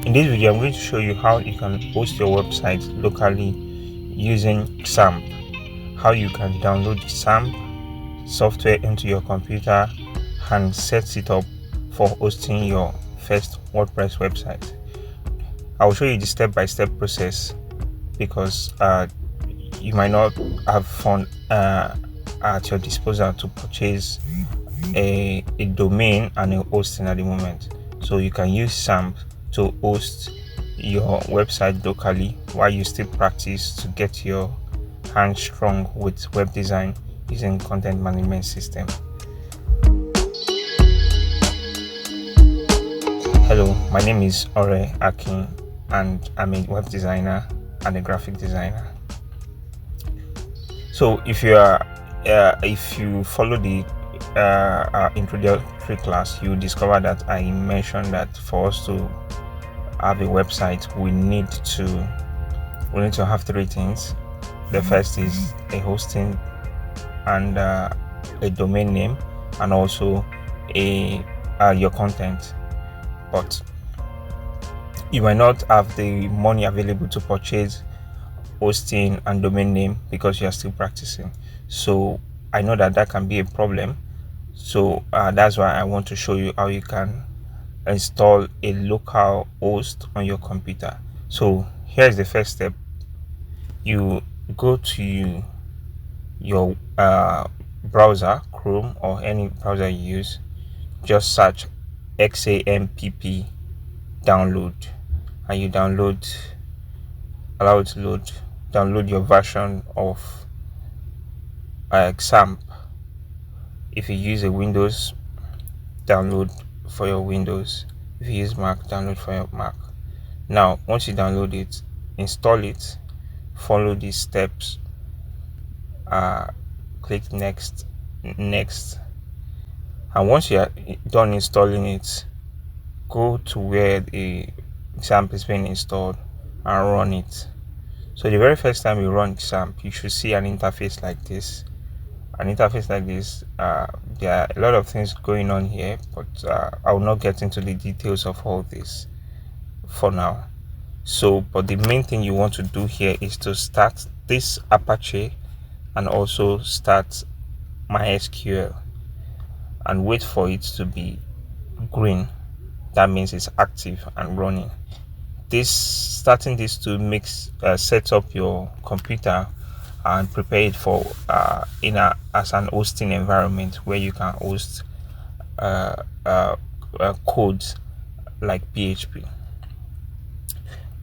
In this video, I'm going to show you how you can host your website locally using XAMPP, how you can download the XAMPP software into your computer and set it up for hosting your first WordPress website. I will show you the step-by-step process because you might not have funds at your disposal to purchase a domain and a hosting at the moment. So you can use XAMPP to host your website locally while you still practice to get your hands strong with web design using content management system. Hello, my name is Ore Akin and I'm a web designer and a graphic designer. So if you follow the our introductory class, you discover that I mentioned that for us to have a website we need to have three things. The first is a hosting and a domain name, and also your content. But you might not have the money available to purchase hosting and domain name because you are still practicing. So I know that can be a problem. So that's why I want to show you how you can install a local host on your computer. So here's the first step. You go to your browser, Chrome or any browser you use, just search XAMPP download, and you allow it to download your version of XAMPP. If you use a Windows, download for your Windows. If you use Mac, download for your Mac. Now once you download it, install it, follow these steps, click next, and once you are done installing it, go to where the XAMPP is being installed and run it. So the very first time you run XAMPP, you should see an interface like this. There are a lot of things going on here, but I will not get into the details of all this for now. So but the main thing you want to do here is to start this Apache and also start MySQL and wait for it to be green. That means it's active and running. Starting this to set up your computer and prepare it for as an hosting environment where you can host codes like PHP.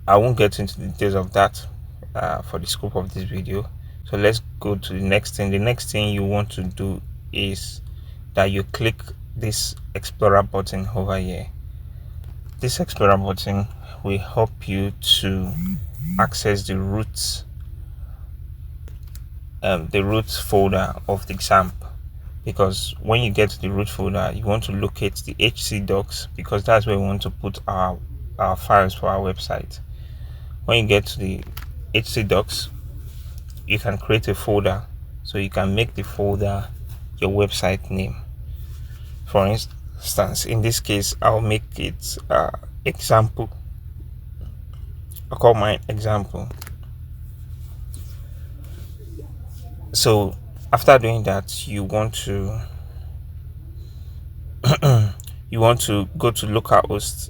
I won't get into the details of that for the scope of this video. So let's go to the next thing. The next thing you want to do is that you click this Explorer button over here. This Explorer button will help you to access the root folder of the XAMPP, because when you get to the root folder, you want to locate the HC docs, because that's where we want to put our files for our website. When you get to the HC docs, you can create a folder, so you can make the folder your website name. For instance, in this case, I'll make it example. I'll call my example. So after doing that, you want to go to localhost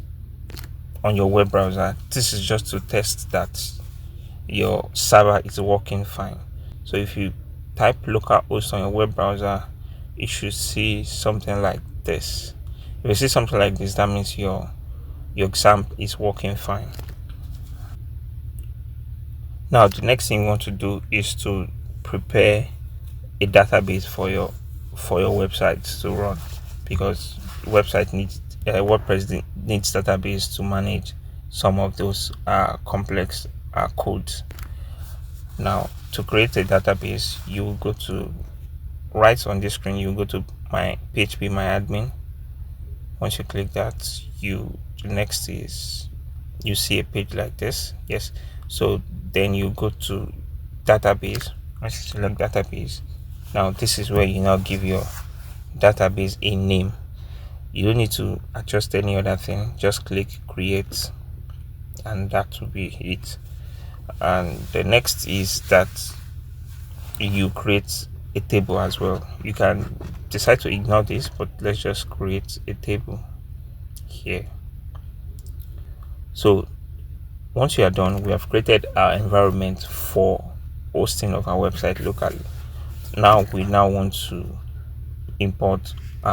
on your web browser. This is just to test that your server is working fine. So if you type localhost on your web browser, you should see something like this. If you see something like this, that means your XAMPP is working fine. Now the next thing you want to do is to prepare a database for your website to run, because WordPress needs database to manage some of those complex codes. Now to create a database, you will go to right on this screen, you go to my PHP my admin. Once you click that, the next is you see a page like this. Yes, so then you go to database. Once you select database, now this is where you now give your database a name. You don't need to adjust any other thing, just click create and that will be it. And the next is that you create a table as well. You can decide to ignore this, but let's just create a table here. So once you are done, we have created our environment for hosting of our website locally. Now we want to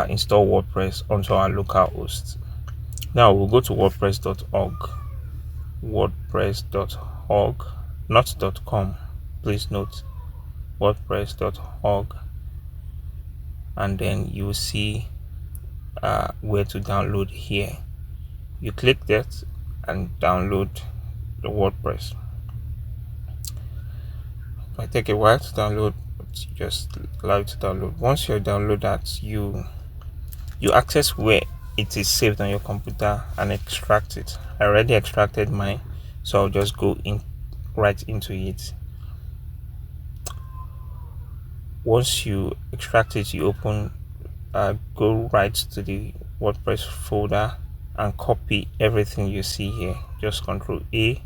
install WordPress onto our local host. Now we'll go to wordpress.org, not .com, please note, wordpress.org, and then you will see where to download here. You click that and download the WordPress. It might take a while to download, but just allow it to download. Once you download that, you access where it is saved on your computer and extract it. I already extracted mine, so I'll just go in right into it. Once you extract it, you open go right to the WordPress folder and copy everything you see here. Just Ctrl A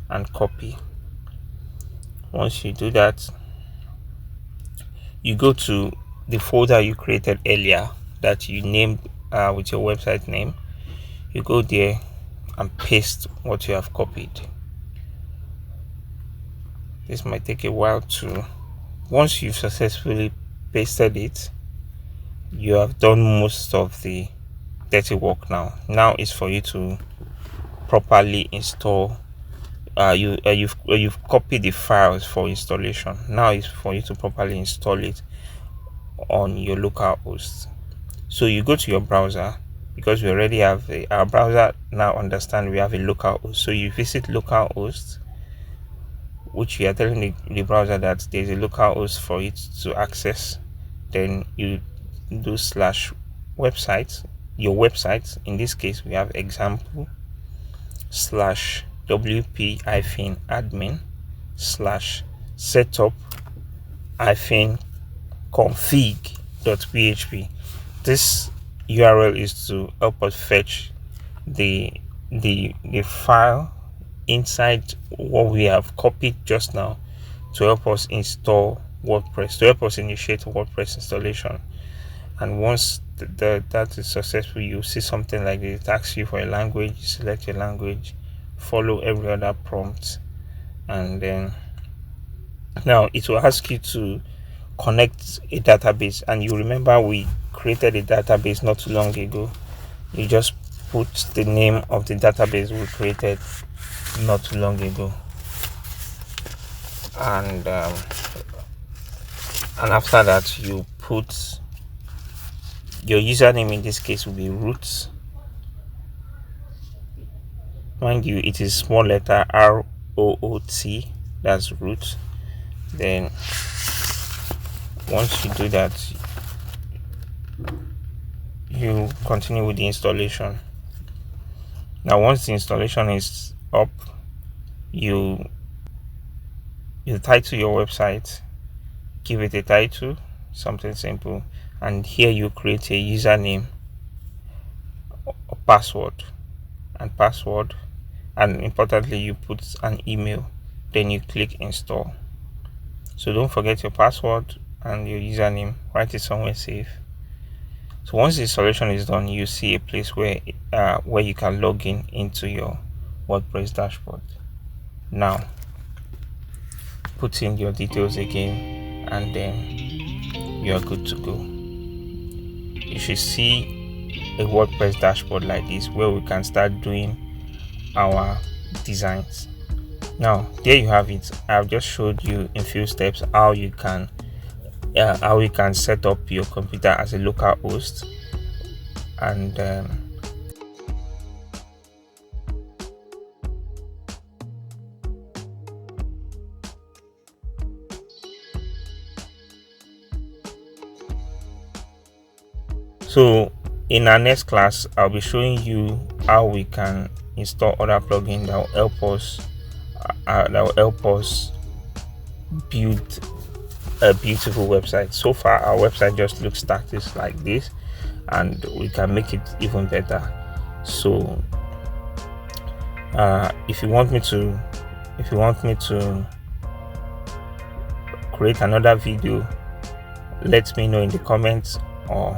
and copy. Once you do that, you go to the folder you created earlier that you named with your website name. You go there and paste what you have copied. This might take a while to. Once you've successfully pasted it, you have done most of the dirty work. Now is for you to properly install. You've copied the files for installation. Now is for you to properly install it on your local host. So you go to your browser, because we already have our browser now understand we have a local host. So you visit localhost, which you are telling the browser that there's a local host for it to access. Then you do /website, your website. In this case, we have XAMPP /wp-admin /setup-config.php. This URL is to help us fetch the file inside what we have copied just now to help us install WordPress, to help us initiate WordPress installation. And once that is successful, you see something like this. It asks you for a language. You select your language, follow every other prompt, and then now it will ask you to connect a database. And you remember we created a database not too long ago. You just put the name of the database we created not too long ago, and after that you put your username. In this case will be root. Mind you, it is small letter ROOT, that's root. Then once you do that, you continue with the installation. Now once the installation is up, you title your website, give it a title, something simple, and here you create a username, a password, and importantly you put an email. Then you click install. So don't forget your password and your username, write it somewhere safe. So once the installation is done, you see a place where you can log in into your WordPress dashboard. Now put in your details again, and then you are good to go. You should see a WordPress dashboard like this where we can start doing our designs. Now there you have it. I've just showed you in few steps how you can set up your computer as a local host, and so in our next class I'll be showing you how we can install other plugins that will help us build a beautiful website. So far our website just looks static like this, and we can make it even better. So If you want me to create another video, let me know in the comments, or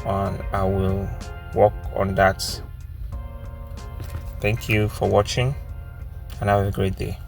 I will work on that. Thank you for watching, and have a great day.